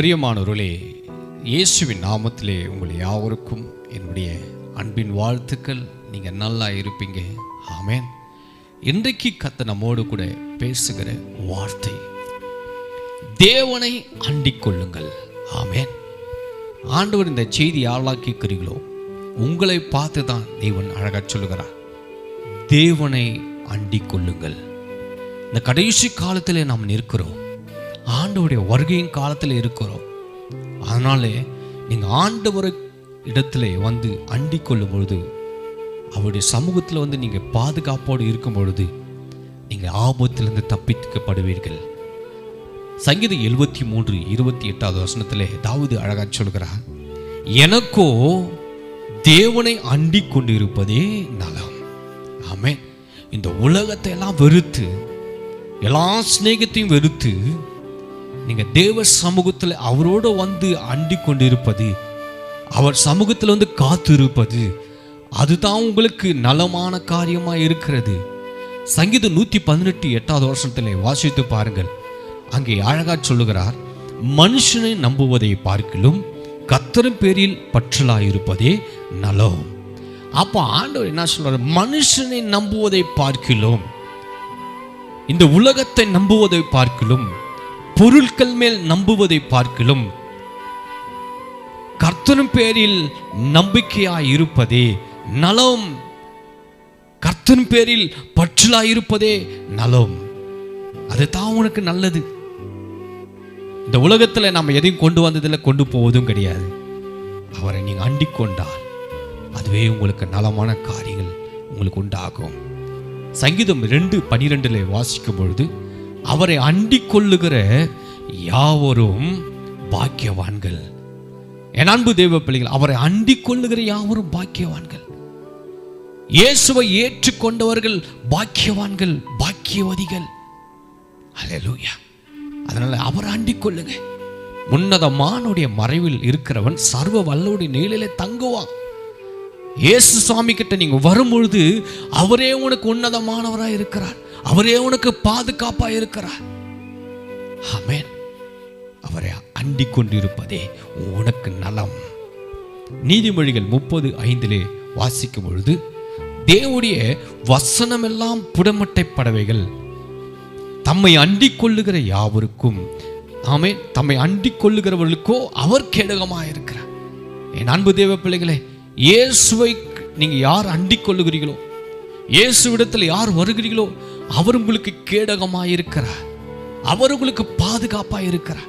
பிரியமானவர்களே, இயேசுவின் நாமத்திலே உங்கள் யாவருக்கும் என்னுடைய அன்பின் வாழ்த்துக்கள். நீங்கள் நல்லா இருப்பீங்க. ஆமென். இன்றைக்கு கர்த்தர் நம்மோடு கூட பேசுகிற வார்த்தை, தேவனை அண்டிக் கொள்ளுங்கள். ஆமென். ஆண்டவர் இந்த செய்தி யாரெல்லாம் கேட்கிறீங்களோ உங்களை பார்த்து தான் தேவன் அழகாக சொல்லுகிறார், தேவனை அண்டிக் கொள்ளுங்கள். இந்த கடைசி காலத்தில் நாம் நிற்கிறோம், ஆண்டவருடைய வருகையின் காலத்தில் இருக்கிறோம். அதனாலே நீங்கள் ஆண்டவர் இடத்துல வந்து அண்டிக் கொள்ளும் பொழுது, அவருடைய சமூகத்தில் வந்து நீங்கள் பாதுகாப்போடு இருக்கும் பொழுது நீங்கள் ஆபத்திலிருந்து தப்பிக்கப்படுவீர்கள். சங்கீதம் 73:28 தாவீது அழகாக சொல்கிறார், எனக்கோ தேவனை அண்டிக் கொண்டிருப்பதே நலம். ஆமென். இந்த உலகத்தை எல்லாம் வெறுத்து, எல்லா சிநேகத்தையும் வெறுத்து நீங்கள் தேவ சமூகத்தில் அவரோடு வந்து அண்டிக் கொண்டிருப்பது, அவர் சமூகத்தில் வந்து காத்து இருப்பது, அதுதான் உங்களுக்கு நலமான காரியமாக இருக்கிறது. சங்கீதம் 118:8 வாசித்து பாருங்கள். அங்கே அழகா சொல்லுகிறார், மனுஷனை நம்புவதை பார்க்கிலும் கர்த்தரின் பேரில் பற்றலாயிருப்பதே நலம். அப்போ ஆண்டவர் என்ன சொல்றார், மனுஷனை நம்புவதை பார்க்கிலும், இந்த உலகத்தை நம்புவதை பார்க்கிலும், பொருட்கள் மேல் நம்புவதை பார்க்கிலும் கர்த்தரின் பேரில் நம்பிக்கையாய் இருப்பதே நலம். கர்த்தரின் பேரில் பற்றலாயிருப்பதே நலம். அதுதான் உனக்கு நல்லது. இந்த உலகத்தில் நம்ம எதையும் கொண்டு வந்ததில் கொண்டு போவதும் கிடையாது. அவரை நீங்கள் அண்டிக் கொண்டால் அதுவே உங்களுக்கு நலமான காரியங்கள் உங்களுக்கு உண்டாகும். சங்கீதம் 2:12 வாசிக்கும் பொழுது, அவரை அண்டிக் கொள்ளுகிற யாவரும் பாக்கியவான்கள். என் அன்பு தேவ பிள்ளைகள், அவரை அண்டிக் கொள்ளுகிற யாவரும் பாக்கியவான்கள். இயேசுவை ஏற்றுக்கொண்டவர்கள் பாக்கியவான்கள், பாக்கியவதிகள். அல்லேலூயா. அதனால அவரை அண்டிக் கொள்ளுங்க. உன்னதமானுடைய மறைவில் இருக்கிறவன் சர்வ வல்லோடைய நிழலிலே தங்குவான். இயேசு சுவாமி கிட்ட நீங்க வரும்பொழுது அவரே உனக்கு உன்னதமானவராக இருக்கிறார், அவரே உனக்கு பாதுகாப்பாக இருக்கிறார். ஆமென். அவரை அண்டிக் கொண்டிருப்பதே உனக்கு நலம். நீதிமொழிகள் 30:5 வாசிக்கும் பொழுது, தேவனுடைய வசனம் எல்லாம் புடமட்டை படவைகள், தம்மை அண்டிக் கொள்ளுகிற யாவருக்கும், ஆமென், தம்மை அண்டிக் கொள்ளுகிறவர்களுக்கோ அவர் கேடகமாக இருக்கிறார். என் அன்பு தேவ பிள்ளைகளே, இயேசுவை நீங்க யார் அண்டிக் கொள்ளுகிறீர்களோ, இயேசுவிடத்தில் யார் வருகிறீர்களோ, அவர் உங்களுக்கு கேடகமாக இருக்கிறார், அவர் உங்களுக்கு பாதுகாப்பாக இருக்கிறார்.